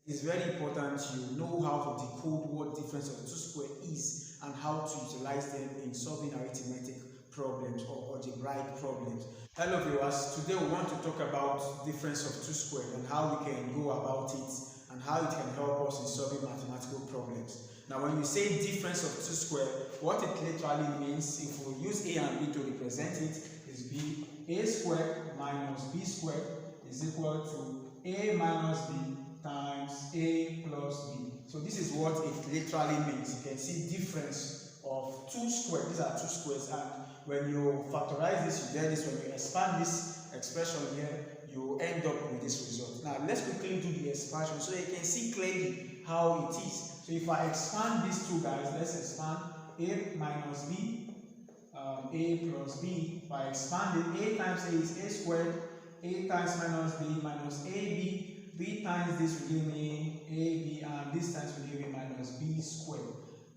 It's very important you know how to decode what difference of two square is and how to utilize them in solving arithmetic problems or algebraic problems. Hello viewers, today we want to talk about difference of two square and how we can go about it and how it can help us in solving mathematical problems. Now when you say difference of two square, what it literally means, if we use a and b to represent it, is b. A squared minus b squared is equal to a minus b times a plus b. So this is what it literally means. You can see difference of two squares. These are two squares, and when you factorize this, you get this. When you expand this expression here, you end up with this result. Now let's quickly do the expansion so you can see clearly how it is. So if I expand these two guys, let's expand a minus b, a plus b. By expanding, a times a is a squared, a times minus ab, b times this will give me ab, and this times will give me minus b squared.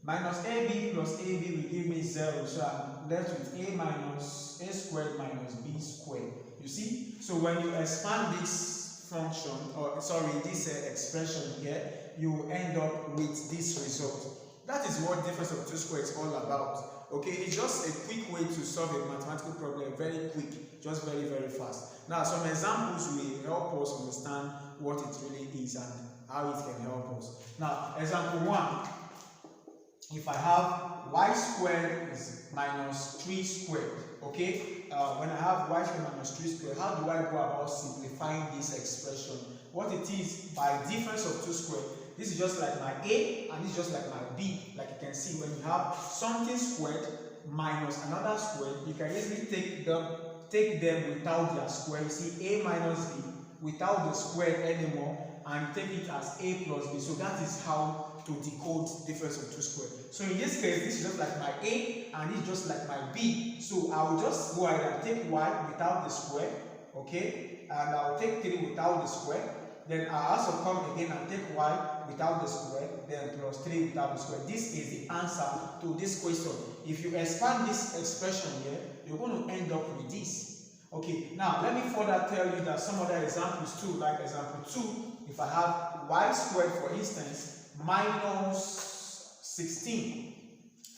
Minus ab plus ab will give me 0, so I'm left with a minus a squared minus b squared. You see? So when you expand this function, or sorry, this expression here, you end up with this result. That is what difference of two squares is all about. Okay, it's just a quick way to solve a mathematical problem, very quick, just very fast. Now some examples will help us understand what it really is and how it can help us. Now example 1, if I have y squared is minus 3 squared, okay, when I have y squared minus 3 squared, how do I go about simplifying this expression? What it is, by difference of two squared, this is just like my a and this is just like my b. Like you can see, when you have something squared minus another squared, you can easily take them without their square. You see a minus b without the square anymore, and take it as a plus b. So that is how to decode difference of two squared. So in this case, this is just like my a and this is just like my b. So I will just go ahead and take y without the square, okay, and I will take 3 without the square. Then I also come again and take y without the square, then plus 3 without the square. This is the answer to this question. If you expand this expression here, you're going to end up with this. Okay, now let me further tell you that some other examples too, like example 2, if I have y squared, for instance, minus 16.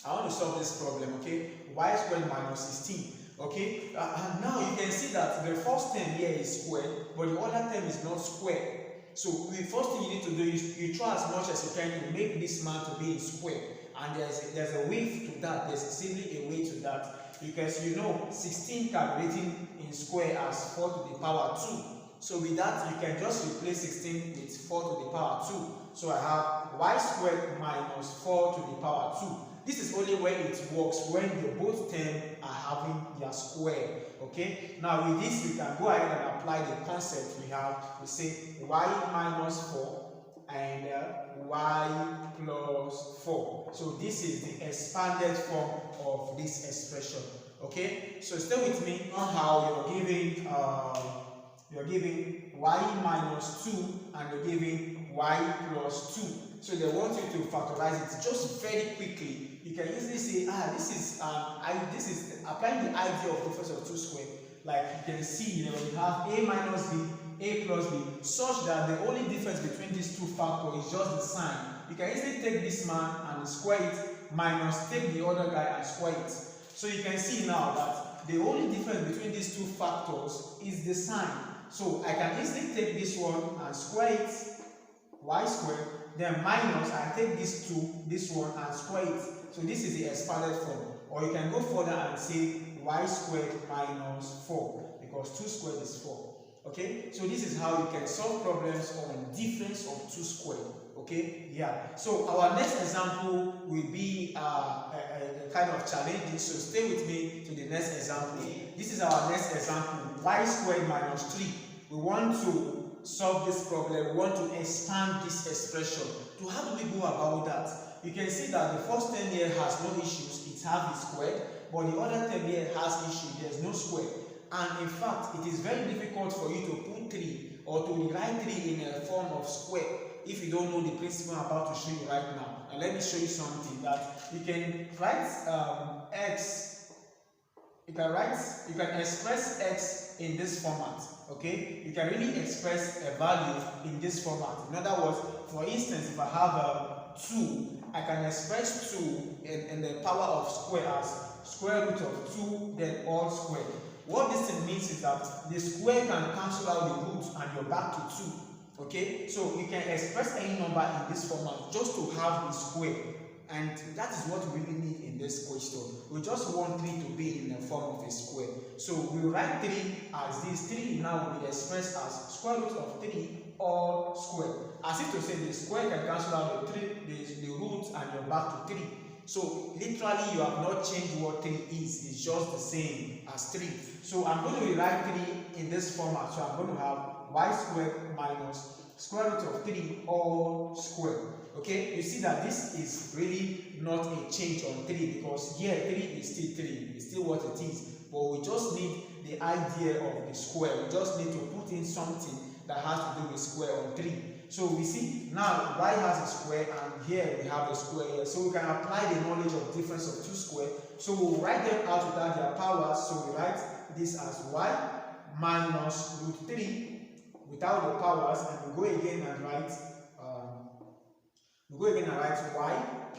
I want to solve this problem, okay? Y squared minus 16. Okay, and now you can see that the first term here is squared, but the other term is not squared. So the first thing you need to do is you try as much as you can to make this man to be in square, and there's a way to that. There's simply a way to that, because you know 16 can be written in square as 4 to the power 2. So with that, you can just replace 16 with 4 to the power 2. So I have y squared minus 4 to the power 2. This is only when it works when the both terms are having their square. Okay. Now with this, we can go ahead and apply the concept we have. We say y minus 4 and y plus 4. So this is the expanded form of this expression. Okay. So stay with me on how you're giving y minus 2 and you're giving y plus 2. So they want you to factorize it just very quickly. You can easily say, this is applying the idea of difference of two square. Like you can see, when you have a minus b, a plus b, such that the only difference between these two factors is just the sign. You can easily take this man and square it, minus take the other guy and square it. So you can see now that the only difference between these two factors is the sign. So I can easily take this one and square it, y squared, then minus, I take this one and square it. So this is the expanded form. Or you can go further and say y squared minus 4, because 2 squared is 4. Okay, so this is how you can solve problems on difference of two squared. Okay, yeah. So our next example will be a kind of challenging. So stay with me to the next example. This is our next example, y squared minus 3. We want to solve this problem. We want to expand this expression. So how do we go about that? You can see that the first term here has no issues. It's half is squared, but the other term here has issue. There's no square. And in fact, it is very difficult for you to put 3 or to write 3 in a form of square if you don't know the principle I'm about to show you right now. And let me show you something that you can write x. You can express x in this format. Okay, you can really express a value in this format. In other words, For instance, if I have a 2, I can express 2 in the power of square as square root of 2, then all square. What this thing means is that the square can cancel out the root and you're back to 2. Okay, so you can express any number in this format just to have the square, and that is what we really need in this question. We just want 3 to be in the form of a square. So we write 3 as this. 3 now will be expressed as square root of 3 all square. As if to say the square can cancel out the root and you're back to 3. So literally you have not changed what 3 is. It's just the same as 3. So I'm going to rewrite 3 in this format. So I'm going to have y squared minus square root of 3 all square. Okay, you see that this is really not a change on 3, because here 3 is still 3, it's still what it is, but we just need the idea of the square. We just need to put in something that has to do with square on 3. So we see now y has a square and here we have a square here. So we can apply the knowledge of difference of 2 square. So we'll write them out without their powers. So we write this as y minus root 3 without the powers, and we go again and write y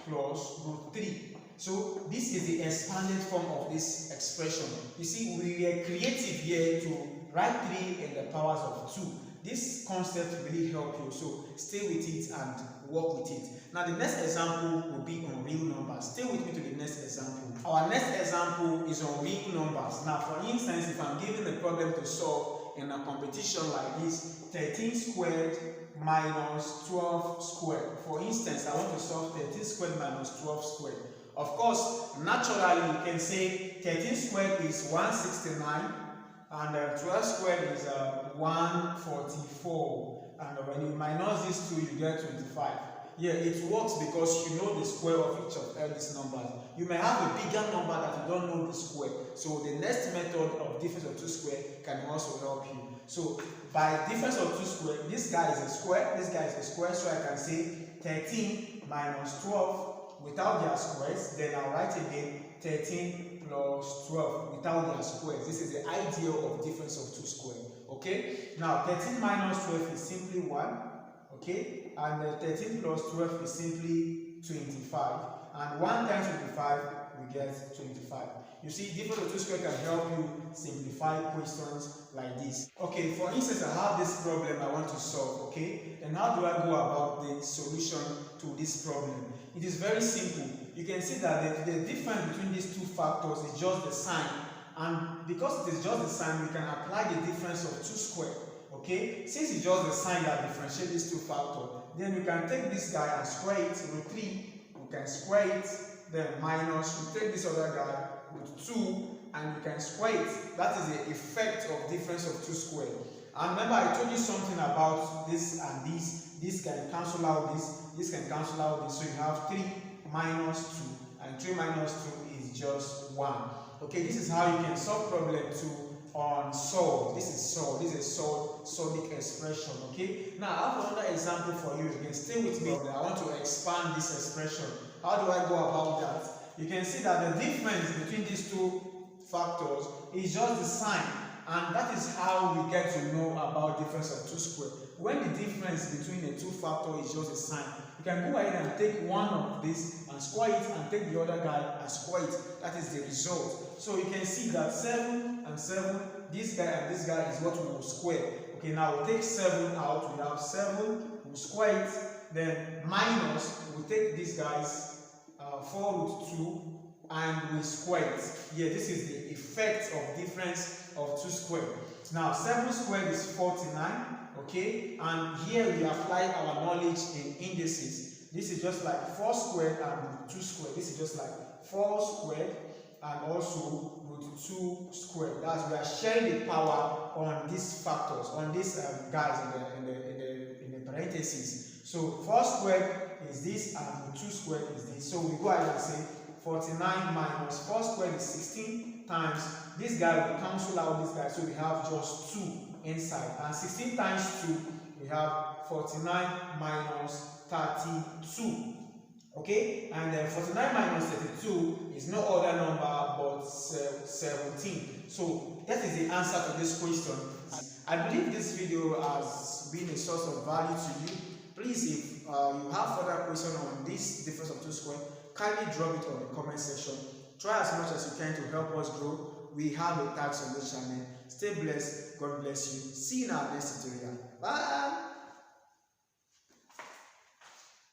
plus root 3. So this is the expanded form of this expression. You see, we were creative here to write 3 in the powers of 2. This concept really help you, so stay with it and work with it. Now the next example will be on real numbers. Stay with me to the next example. Our next example is on real numbers. Now for instance, if I'm given a problem to solve in a competition like this, 13 squared minus 12 squared. For instance, I want to solve 13 squared minus 12 squared. Of course, naturally you can say 13 squared is 169 and 12 squared is 144, and when you minus these two you get 25. Yeah, it works because you know the square of each of these numbers. You may have a bigger number that you don't know the square, so the next method of difference of 2 square can also help you. So by difference of 2 square, this guy is a square, this guy is a square, so I can say 13 minus 12 without their squares. Then I'll write again 13 plus 12 without their squares. This is the idea of difference of 2 square. Okay, now 13 minus 12 is simply 1. Okay, and 13 plus 12 is simply 25, and 1 times 25 we get 25. You see, difference of 2 square can help you simplify questions like this. Okay, for instance, I have this problem I want to solve. Okay, and how do I go about the solution to this problem? It is very simple. You can see that the difference between these two factors is just the sign, and because it is just the sign, we can apply the difference of 2 square. Okay, since it's just the sign that differentiates these two factors, then we can take this guy and square it, root 3, we can square it, then minus, we take this other guy, root 2, and we can square it. That is the effect of difference of 2 square. And remember, I told you something about this and this. This can cancel out this can cancel out this. So you have 3 minus 2, and 3 minus 2 is just 1. Okay, this is how you can solve problem 2 on solve. This is solving expression. Okay, now I have another example for you. You can stay with me. I want to expand this expression. How do I go about that? You can see that the difference between these two factors is just the sign, and that is how we get to know about difference of 2 square. When the difference between the two factors is just a sign, you can go ahead and take one of this and square it, and take the other guy and square it. That is the result. So you can see that 7 and 7, this guy and this guy is what we will square. Okay, now we'll take 7 out. We have 7, we'll square it, then minus, we'll take these guys, 4 root 2, and we square it. Yeah, this is the effect of difference of 2 square. Now 7 squared is 49. Okay, and here we apply our knowledge in indices. This is just like 4 squared and 2 squared. This is just like 4 squared and also root 2 squared. That's, we are sharing the power on these factors, on these guys in the parentheses. So 4 squared is this and root 2 squared is this. So we go ahead and say 49 minus 4 squared is 16 times this guy will cancel out this guy, so we have just 2 inside, and 16 times 2 we have 49 minus 32. Okay, and then 49 minus 32 is no other number but 17. So that is the answer to this question. I believe this video has been a source of value to you. Please, if you have further questions on this difference of two square, kindly drop it on the comment section. Try as much as you can to help us grow. We have a tax on this channel. Stay blessed. God bless you. See you in our next tutorial. Bye.